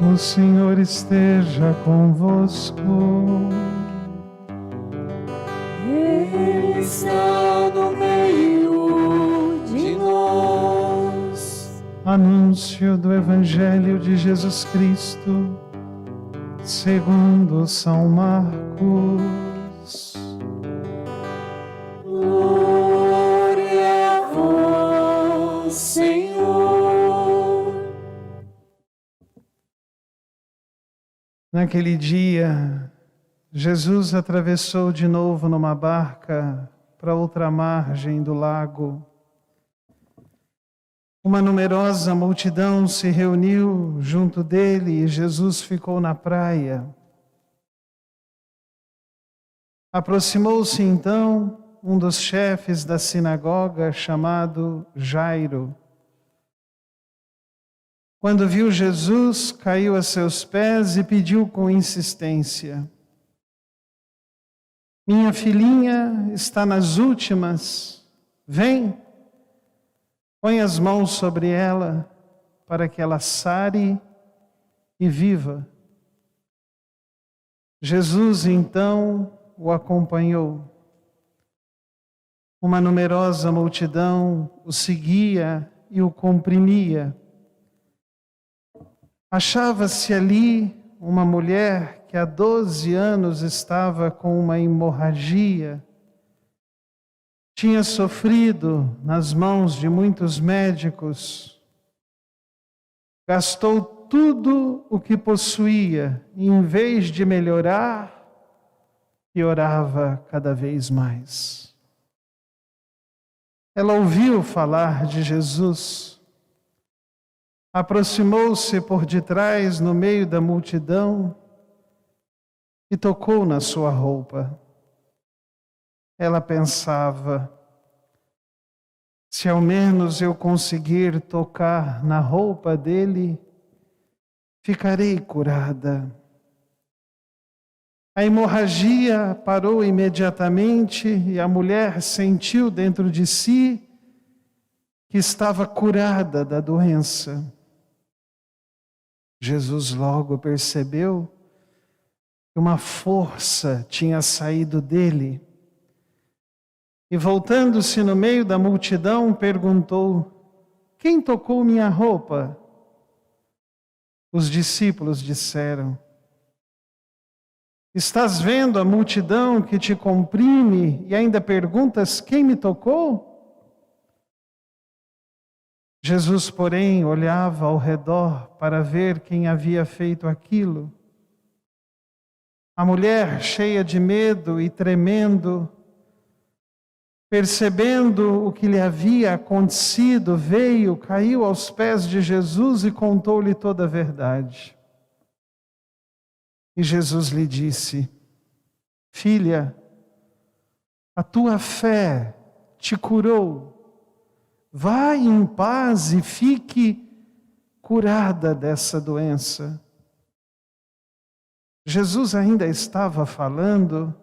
O Senhor esteja convosco. Ele está no meio de nós. Anúncio do Evangelho de Jesus Cristo, segundo São Marcos. Glória a vós, Senhor. Naquele dia, Jesus atravessou de novo numa barca para outra margem do lago. Uma numerosa multidão se reuniu junto dele e Jesus ficou na praia. Aproximou-se então um dos chefes da sinagoga, chamado Jairo. Quando viu Jesus, caiu a seus pés e pediu com insistência: "Minha filhinha está nas últimas. Vem, põe as mãos sobre ela, para que ela sare e viva." Jesus então o acompanhou. Uma numerosa multidão o seguia e o comprimia. Achava-se ali uma mulher que há 12 anos estava com uma hemorragia. Tinha sofrido nas mãos de muitos médicos. Gastou tudo o que possuía e, em vez de melhorar, piorava cada vez mais. Ela ouviu falar de Jesus. Aproximou-se por detrás, no meio da multidão, e tocou na sua roupa. Ela pensava: se ao menos eu conseguir tocar na roupa dele, ficarei curada. A hemorragia parou imediatamente e a mulher sentiu dentro de si que estava curada da doença. Jesus logo percebeu que uma força tinha saído dele e, voltando-se no meio da multidão, perguntou: "Quem tocou minha roupa?" Os discípulos disseram: "Estás vendo a multidão que te comprime e ainda perguntas quem me tocou?" Jesus, porém, olhava ao redor para ver quem havia feito aquilo. A mulher, cheia de medo e tremendo, percebendo o que lhe havia acontecido, veio, caiu aos pés de Jesus e contou-lhe toda a verdade. E Jesus lhe disse: "Filha, a tua fé te curou. Vai em paz e fique curada dessa doença." Jesus ainda estava falando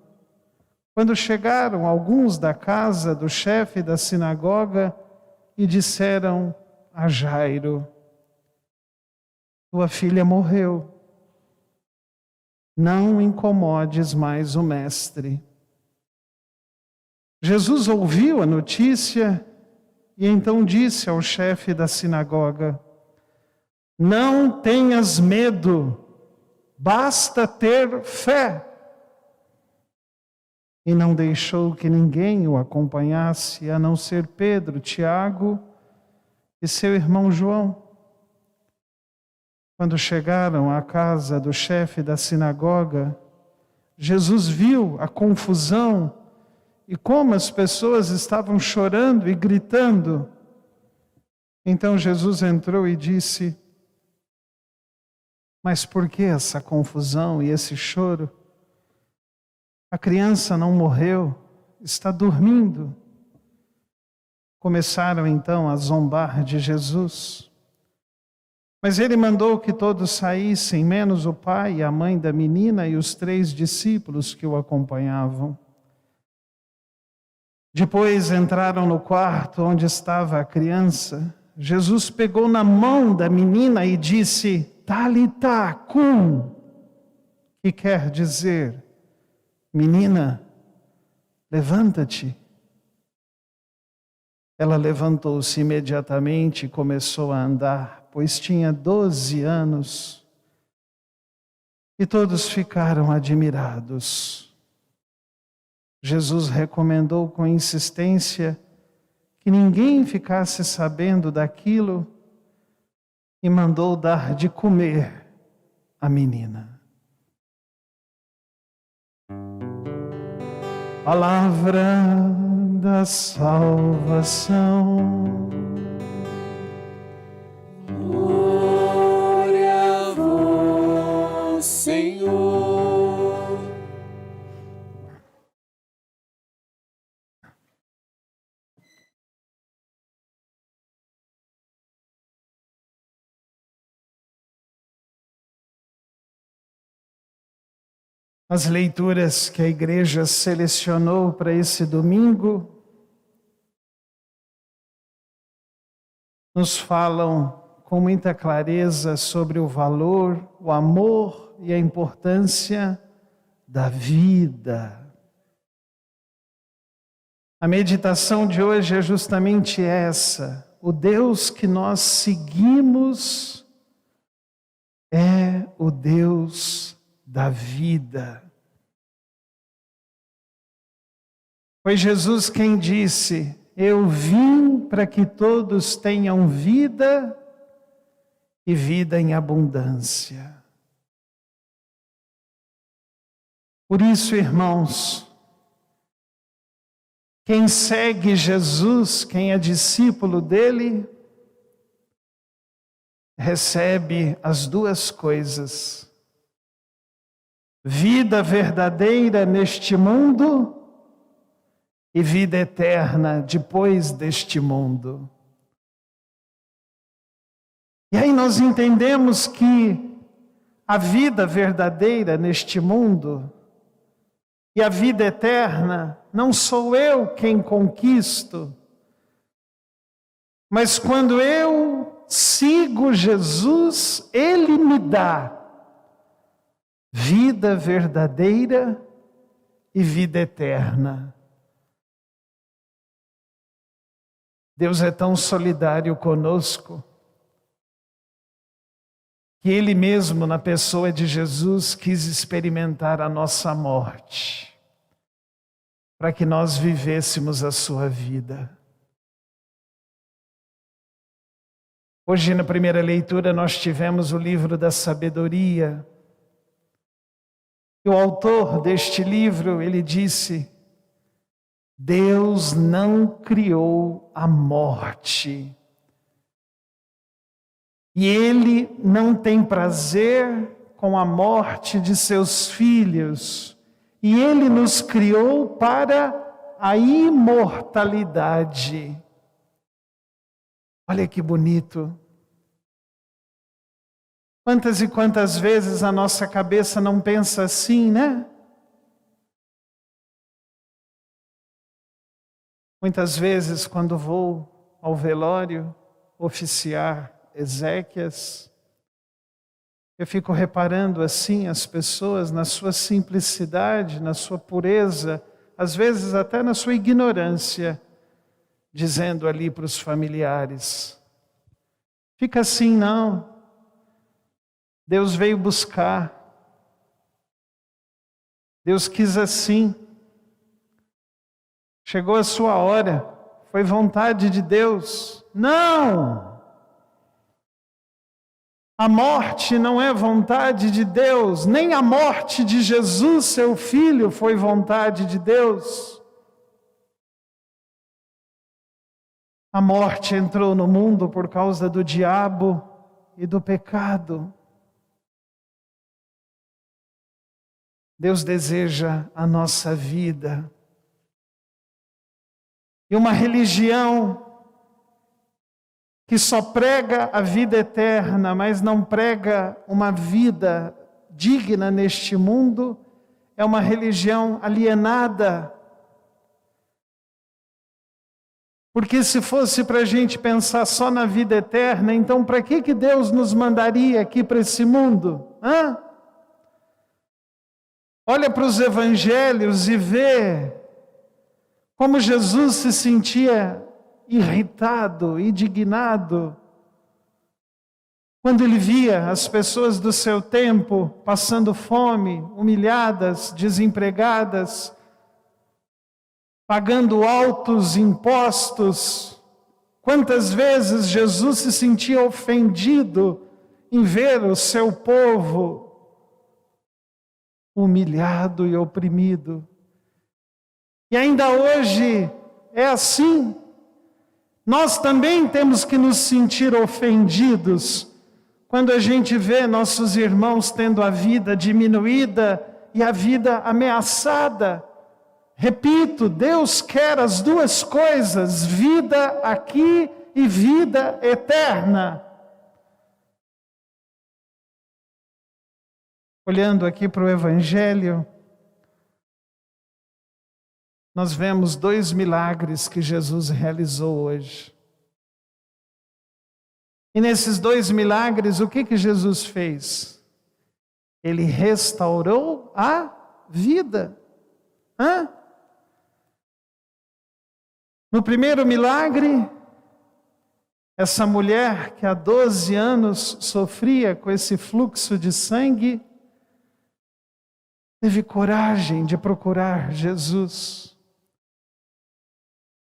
quando chegaram alguns da casa do chefe da sinagoga e disseram a Jairo: "Tua filha morreu. Não incomodes mais o mestre." Jesus ouviu a notícia e então disse ao chefe da sinagoga: "Não tenhas medo, basta ter fé." E não deixou que ninguém o acompanhasse, a não ser Pedro, Tiago e seu irmão João. Quando chegaram à casa do chefe da sinagoga, Jesus viu a confusão e como as pessoas estavam chorando e gritando. Então Jesus entrou e disse: "Mas por que essa confusão e esse choro? A criança não morreu, está dormindo." Começaram então a zombar de Jesus. Mas ele mandou que todos saíssem, menos o pai e a mãe da menina e os 3 discípulos que o acompanhavam. Depois entraram no quarto onde estava a criança. Jesus pegou na mão da menina e disse: Talitá cum, que quer dizer, menina, levanta-te. Ela levantou-se imediatamente e começou a andar, pois tinha 12 anos. E todos ficaram admirados. Jesus recomendou com insistência que ninguém ficasse sabendo daquilo e mandou dar de comer à menina. Palavra da salvação. Glória a vós, Senhor. As leituras que a igreja selecionou para esse domingo nos falam com muita clareza sobre o valor, o amor e a importância da vida. A meditação de hoje é justamente essa. O Deus que nós seguimos é o Deus da vida. Foi Jesus quem disse: eu vim para que todos tenham vida e vida em abundância. Por isso, irmãos, quem segue Jesus, quem é discípulo dele, recebe as duas coisas: vida verdadeira neste mundo e vida eterna depois deste mundo. E aí nós entendemos que a vida verdadeira neste mundo e a vida eterna não sou eu quem conquisto, mas quando eu sigo Jesus, Ele me dá vida verdadeira e vida eterna. Deus é tão solidário conosco que Ele mesmo, na pessoa de Jesus, quis experimentar a nossa morte, para que nós vivêssemos a sua vida. Hoje, na primeira leitura, nós tivemos o livro da sabedoria. E o autor deste livro, ele disse: Deus não criou a morte. E Ele não tem prazer com a morte de seus filhos. E Ele nos criou para a imortalidade. Olha que bonito. Quantas e quantas vezes a nossa cabeça não pensa assim, né? Muitas vezes, quando vou ao velório oficiar Ezequias, eu fico reparando assim as pessoas na sua simplicidade, na sua pureza, às vezes até na sua ignorância, dizendo ali para os familiares: fica assim não, Deus veio buscar, Deus quis assim, chegou a sua hora, foi vontade de Deus. Não! A morte não é vontade de Deus, nem a morte de Jesus, seu Filho, foi vontade de Deus. A morte entrou no mundo por causa do diabo e do pecado. Deus deseja a nossa vida. E uma religião que só prega a vida eterna, mas não prega uma vida digna neste mundo, é uma religião alienada. Porque se fosse para a gente pensar só na vida eterna, então para que Deus nos mandaria aqui para esse mundo? Hã? Olha para os evangelhos e vê como Jesus se sentia irritado, indignado, quando ele via as pessoas do seu tempo passando fome, humilhadas, desempregadas, pagando altos impostos. Quantas vezes Jesus se sentia ofendido em ver o seu povo humilhado e oprimido. E ainda hoje é assim. Nós também temos que nos sentir ofendidos quando a gente vê nossos irmãos tendo a vida diminuída e a vida ameaçada. Repito, Deus quer as duas coisas, vida aqui e vida eterna. Olhando aqui para o Evangelho, nós vemos 2 milagres que Jesus realizou hoje. E nesses 2 milagres, o que Jesus fez? Ele restaurou a vida. Hã? No primeiro milagre, essa mulher que há 12 anos sofria com esse fluxo de sangue, teve coragem de procurar Jesus.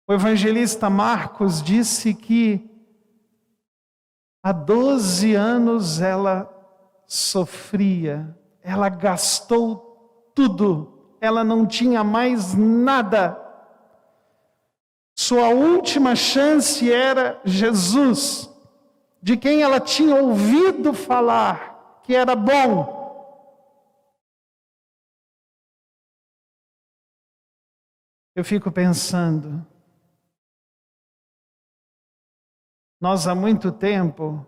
O evangelista Marcos disse que há 12 anos ela sofria, ela gastou tudo, ela não tinha mais nada. Sua última chance era Jesus, de quem ela tinha ouvido falar que era bom. Eu fico pensando, nós há muito tempo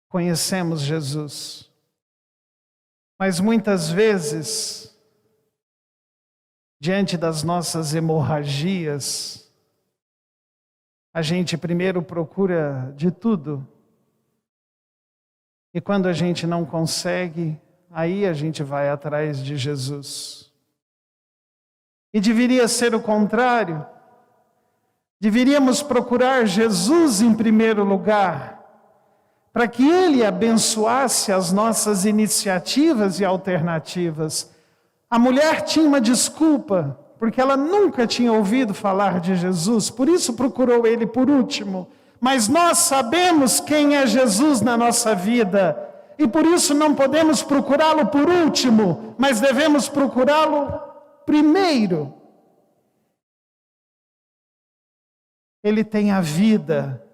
conhecemos Jesus, mas muitas vezes, diante das nossas hemorragias, a gente primeiro procura de tudo, e quando a gente não consegue, aí a gente vai atrás de Jesus. E deveria ser o contrário. Deveríamos procurar Jesus em primeiro lugar, para que Ele abençoasse as nossas iniciativas e alternativas. A mulher tinha uma desculpa, porque ela nunca tinha ouvido falar de Jesus, por isso procurou Ele por último. Mas nós sabemos quem é Jesus na nossa vida, e por isso não podemos procurá-lo por último, mas devemos procurá-lo primeiro. Ele tem a vida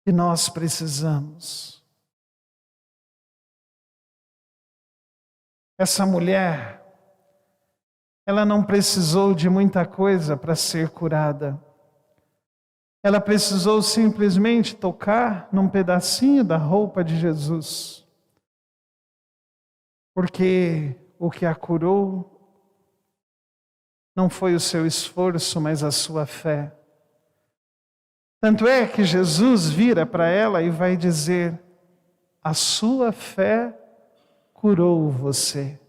que nós precisamos. Essa mulher, ela não precisou de muita coisa para ser curada. Ela precisou simplesmente tocar num pedacinho da roupa de Jesus. Porque o que a curou não foi o seu esforço, mas a sua fé. Tanto é que Jesus vira para ela e vai dizer: a sua fé curou você.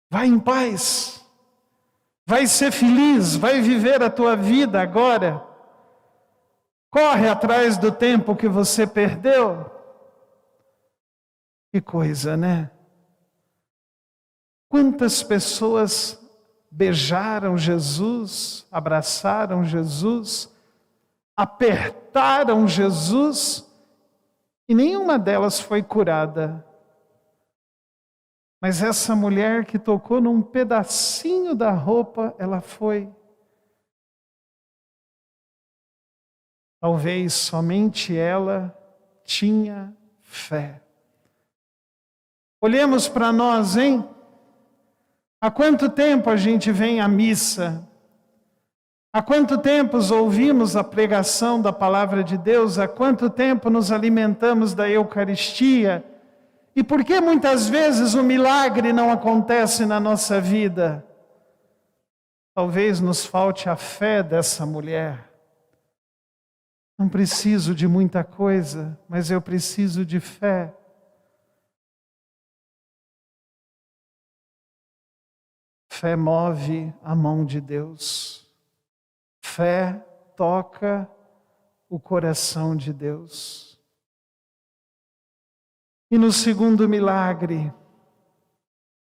Vai em paz. Vai ser feliz, vai viver a tua vida agora. Corre atrás do tempo que você perdeu. Que coisa, né? Quantas pessoas beijaram Jesus, abraçaram Jesus, apertaram Jesus, e nenhuma delas foi curada. Mas essa mulher que tocou num pedacinho da roupa, ela foi. Talvez somente ela tinha fé. Olhemos para nós, hein? Há quanto tempo a gente vem à missa? Há quanto tempo ouvimos a pregação da palavra de Deus? Há quanto tempo nos alimentamos da Eucaristia? E por que muitas vezes o milagre não acontece na nossa vida? Talvez nos falte a fé dessa mulher. Não preciso de muita coisa, mas eu preciso de fé. Fé move a mão de Deus. Fé toca o coração de Deus. E no segundo milagre,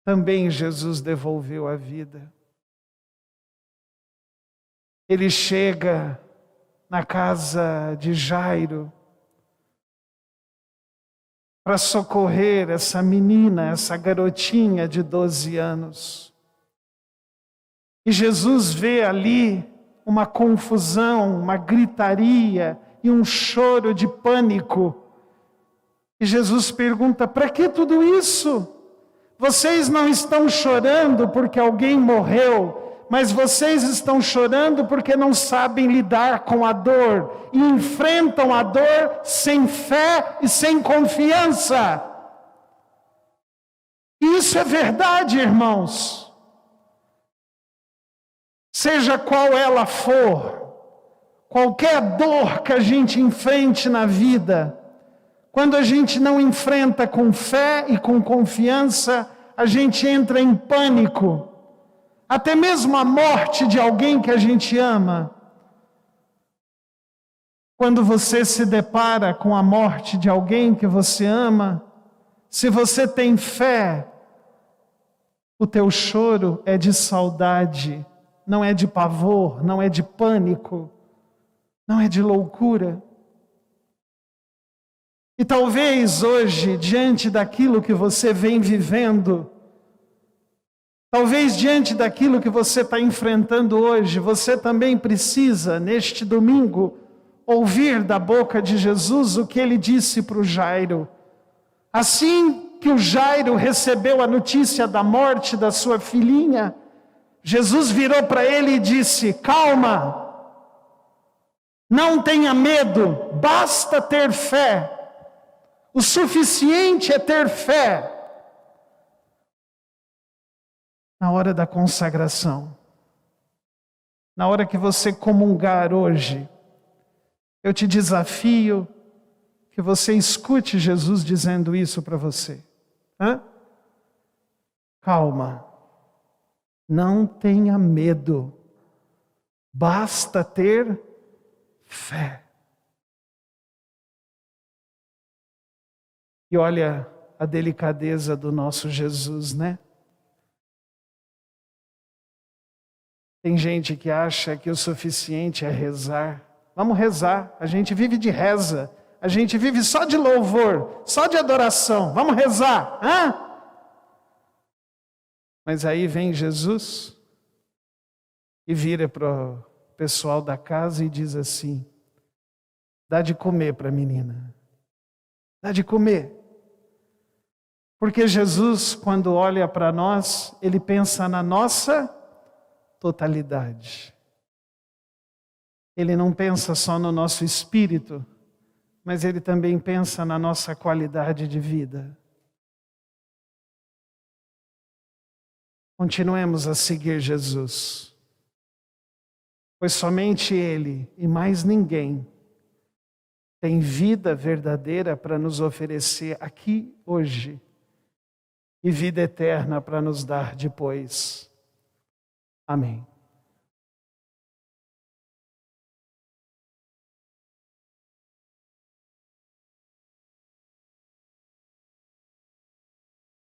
também Jesus devolveu a vida. Ele chega na casa de Jairo para socorrer essa menina, essa garotinha de 12 anos. E Jesus vê ali uma confusão, uma gritaria e um choro de pânico. E Jesus pergunta: para que tudo isso? Vocês não estão chorando porque alguém morreu, mas vocês estão chorando porque não sabem lidar com a dor e enfrentam a dor sem fé e sem confiança. E isso é verdade, irmãos. Seja qual ela for, qualquer dor que a gente enfrente na vida, quando a gente não enfrenta com fé e com confiança, a gente entra em pânico. Até mesmo a morte de alguém que a gente ama. Quando você se depara com a morte de alguém que você ama, se você tem fé, o teu choro é de saudade, não é de pavor, não é de pânico, não é de loucura. E talvez hoje, diante daquilo que você vem vivendo, talvez diante daquilo que você está enfrentando hoje, você também precisa, neste domingo, ouvir da boca de Jesus o que ele disse para o Jairo. Assim que o Jairo recebeu a notícia da morte da sua filhinha, Jesus virou para ele e disse: calma, não tenha medo, basta ter fé. O suficiente é ter fé. Na hora da consagração, na hora que você comungar hoje, eu te desafio que você escute Jesus dizendo isso para você. Calma, não tenha medo, basta ter fé. E olha a delicadeza do nosso Jesus, né? Tem gente que acha que o suficiente é rezar. Vamos rezar, a gente vive de reza, a gente vive só de louvor, só de adoração, vamos rezar, Mas aí vem Jesus e vira para o pessoal da casa e diz assim: dá de comer para a menina, dá de comer. Porque Jesus, quando olha para nós, ele pensa na nossa totalidade. Ele não pensa só no nosso espírito, mas ele também pensa na nossa qualidade de vida. Continuemos a seguir Jesus, pois somente Ele e mais ninguém tem vida verdadeira para nos oferecer aqui hoje e vida eterna para nos dar depois. Amém.